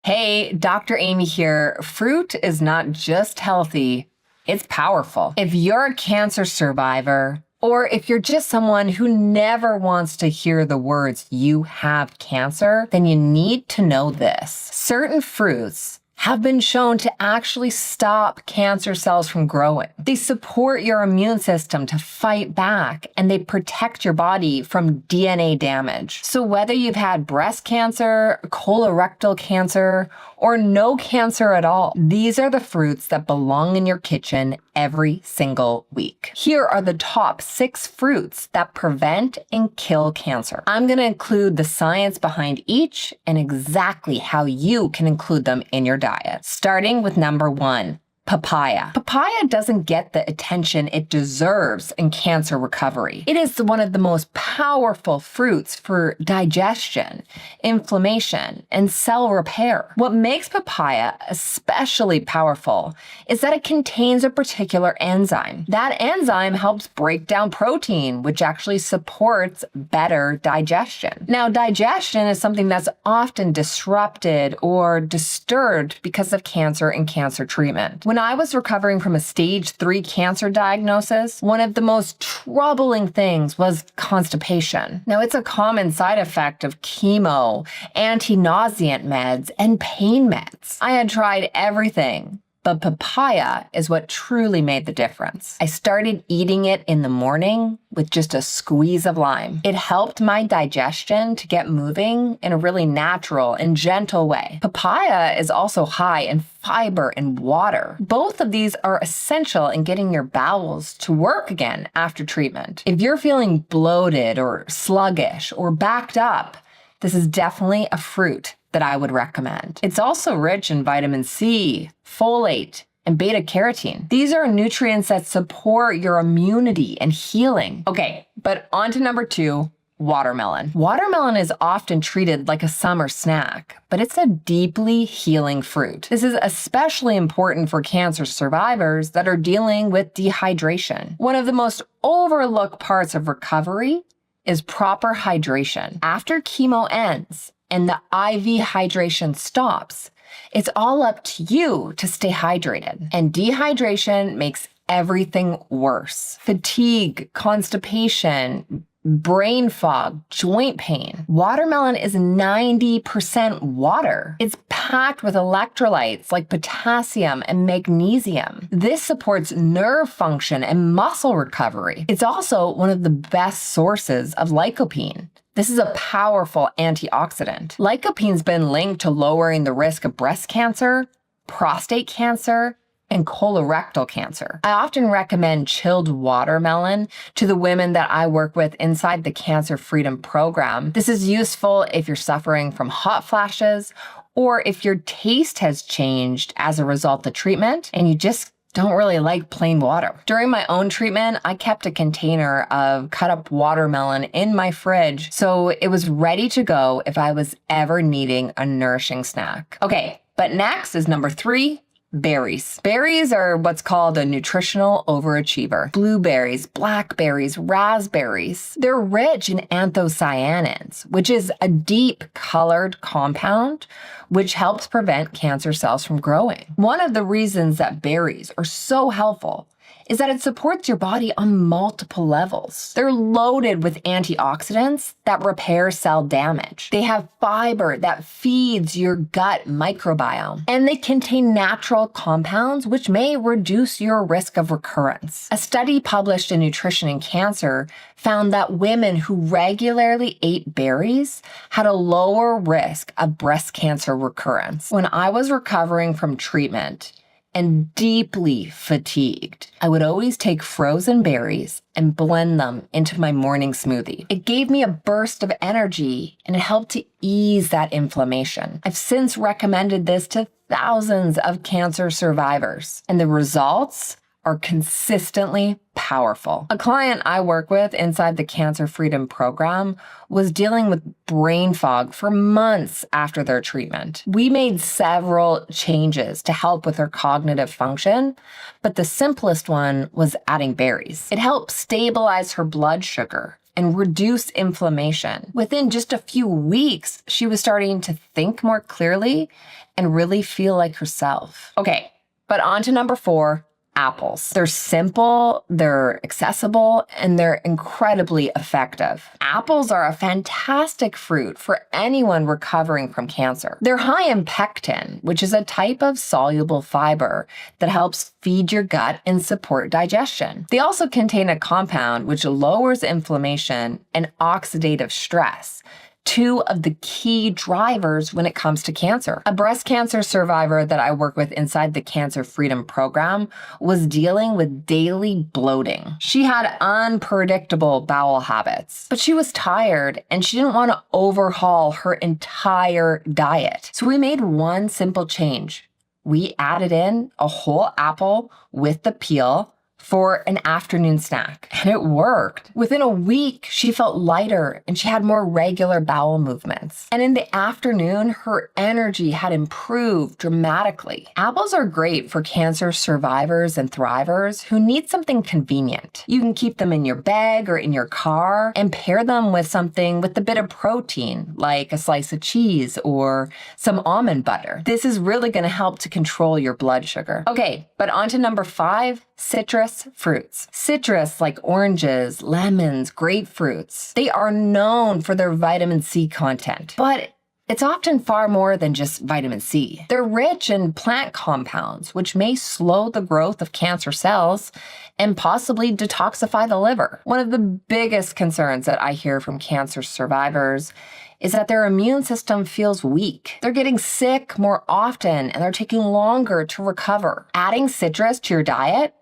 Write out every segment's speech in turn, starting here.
Hey, Dr. Amy here. Fruit is not just healthy, it's powerful. If you're a cancer survivor, or if you're just someone who never wants to hear the words you have cancer, then you need to know this. Certain fruits have been shown to actually stop cancer cells from growing. They support your immune system to fight back, and they protect your body from DNA damage. So whether you've had breast cancer, colorectal cancer, or no cancer at all, these are the fruits that belong in your kitchen every single week. Here are the top 6 fruits that prevent and kill cancer. I'm going to include the science behind each and exactly how you can include them in your diet. Starting with number 1. Papaya. Papaya doesn't get the attention it deserves in cancer recovery. It is one of the most powerful fruits for digestion, inflammation, and cell repair. What makes papaya especially powerful is that it contains a particular enzyme. That enzyme helps break down protein, which actually supports better digestion. Now, digestion is something that's often disrupted or disturbed because of cancer and cancer treatment. When I was recovering from a stage 3 cancer diagnosis, one of the most troubling things was constipation. Now, it's a common side effect of chemo, anti-nauseant meds, and pain meds. I had tried everything, but papaya is what truly made the difference. I started eating it in the morning with just a squeeze of lime. It helped my digestion to get moving in a really natural and gentle way. Papaya is also high in fiber and water. Both of these are essential in getting your bowels to work again after treatment. If you're feeling bloated or sluggish or backed up, this is definitely a fruit that I would recommend. It's also rich in vitamin C, folate, and beta-carotene. These are nutrients that support your immunity and healing. Okay, but on to number 2, watermelon. Watermelon is often treated like a summer snack, but it's a deeply healing fruit. This is especially important for cancer survivors that are dealing with dehydration. One of the most overlooked parts of recovery is proper hydration. After chemo ends and the IV hydration stops, it's all up to you to stay hydrated. And dehydration makes everything worse. Fatigue, constipation, brain fog, joint pain. Watermelon is 90% water. It's packed with electrolytes like potassium and magnesium. This supports nerve function and muscle recovery. It's also one of the best sources of lycopene. This is a powerful antioxidant. Lycopene's been linked to lowering the risk of breast cancer, prostate cancer, and colorectal cancer. I often recommend chilled watermelon to the women that I work with inside the Cancer Freedom Program. This is useful if you're suffering from hot flashes or if your taste has changed as a result of treatment and you just don't really like plain water. During my own treatment, I kept a container of cut up watermelon in my fridge, so it was ready to go if I was ever needing a nourishing snack. Okay, but next is number 3, berries. Berries are what's called a nutritional overachiever. Blueberries, blackberries, raspberries. They're rich in anthocyanins, which is a deep colored compound which helps prevent cancer cells from growing. One of the reasons that berries are so helpful is that it supports your body on multiple levels. They're loaded with antioxidants that repair cell damage. They have fiber that feeds your gut microbiome, and they contain natural compounds which may reduce your risk of recurrence. A study published in Nutrition and Cancer found that women who regularly ate berries had a lower risk of breast cancer recurrence. When I was recovering from treatment and deeply fatigued, I would always take frozen berries and blend them into my morning smoothie. It gave me a burst of energy and it helped to ease that inflammation. I've since recommended this to thousands of cancer survivors, and the results are consistently powerful. A client I work with inside the Cancer Freedom Program was dealing with brain fog for months after their treatment. We made several changes to help with her cognitive function, but the simplest one was adding berries. It helped stabilize her blood sugar and reduce inflammation. Within just a few weeks, she was starting to think more clearly and really feel like herself. Okay, but on to number 4. Apples. They're simple, they're accessible, and they're incredibly effective. Apples are a fantastic fruit for anyone recovering from cancer. They're high in pectin, which is a type of soluble fiber that helps feed your gut and support digestion. They also contain a compound which lowers inflammation and oxidative stress, 2 of the key drivers when it comes to cancer. A breast cancer survivor that I work with inside the Cancer Freedom Program was dealing with daily bloating. She had unpredictable bowel habits, but she was tired and she didn't want to overhaul her entire diet. So we made one simple change. We added in a whole apple with the peel for an afternoon snack, and it worked. Within a week, she felt lighter and she had more regular bowel movements. And in the afternoon, her energy had improved dramatically. Apples are great for cancer survivors and thrivers who need something convenient. You can keep them in your bag or in your car and pair them with something with a bit of protein, like a slice of cheese or some almond butter. This is really going to help to control your blood sugar. Okay, but on to number 5, citrus fruits. Citrus, like oranges, lemons, grapefruits, they are known for their vitamin C content, but it's often far more than just vitamin C. They're rich in plant compounds, which may slow the growth of cancer cells and possibly detoxify the liver. One of the biggest concerns that I hear from cancer survivors is that their immune system feels weak. They're getting sick more often and they're taking longer to recover. Adding citrus to your diet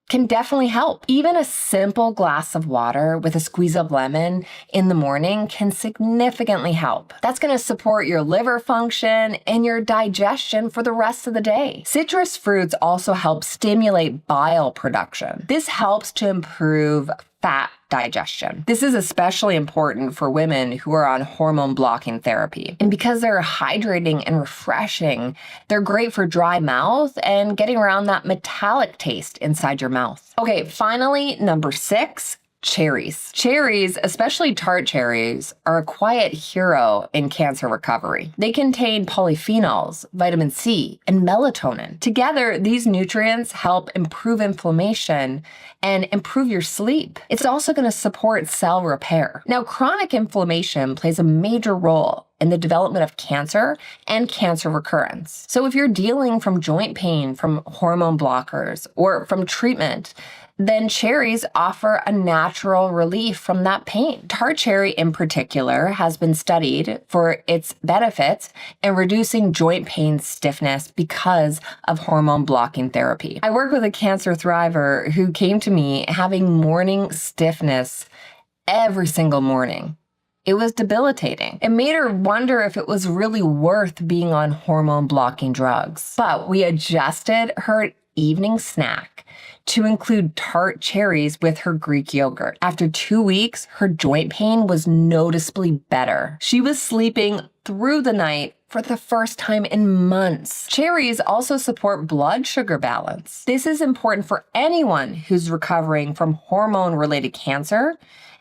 can definitely help. Even a simple glass of water with a squeeze of lemon in the morning can significantly help. That's going to support your liver function and your digestion for the rest of the day. Citrus fruits also help stimulate bile production. This helps to improve fat digestion. This is especially important for women who are on hormone blocking therapy. And because they're hydrating and refreshing, they're great for dry mouth and getting around that metallic taste inside your mouth. Okay, finally, number 6, cherries. Cherries, especially tart cherries, are a quiet hero in cancer recovery. They contain polyphenols, vitamin C, and melatonin. Together, these nutrients help improve inflammation and improve your sleep. It's also going to support cell repair. Now, chronic inflammation plays a major role in the development of cancer and cancer recurrence. So if you're dealing from joint pain from hormone blockers or from treatment, then cherries offer a natural relief from that pain. Tart cherry in particular has been studied for its benefits in reducing joint pain stiffness because of hormone blocking therapy. I work with a cancer thriver who came to me having morning stiffness every single morning. It was debilitating. It made her wonder if it was really worth being on hormone blocking drugs. But we adjusted her evening snack to include tart cherries with her Greek yogurt. After 2 weeks, her joint pain was noticeably better. She was sleeping through the night for the first time in months. Cherries also support blood sugar balance. This is important for anyone who's recovering from hormone-related cancer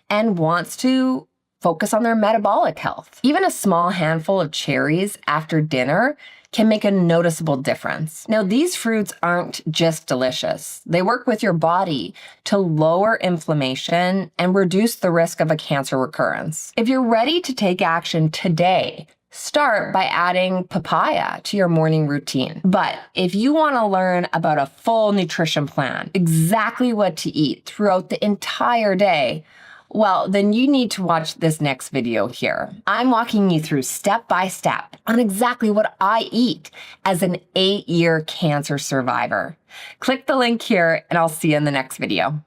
and wants to focus on their metabolic health. Even a small handful of cherries after dinner can make a noticeable difference. Now, these fruits aren't just delicious. They work with your body to lower inflammation and reduce the risk of a cancer recurrence. If you're ready to take action today, start by adding papaya to your morning routine. But if you want to learn about a full nutrition plan, exactly what to eat throughout the entire day, well, then you need to watch this next video here. I'm walking you through step by step on exactly what I eat as an 8-year cancer survivor. Click the link here and I'll see you in the next video.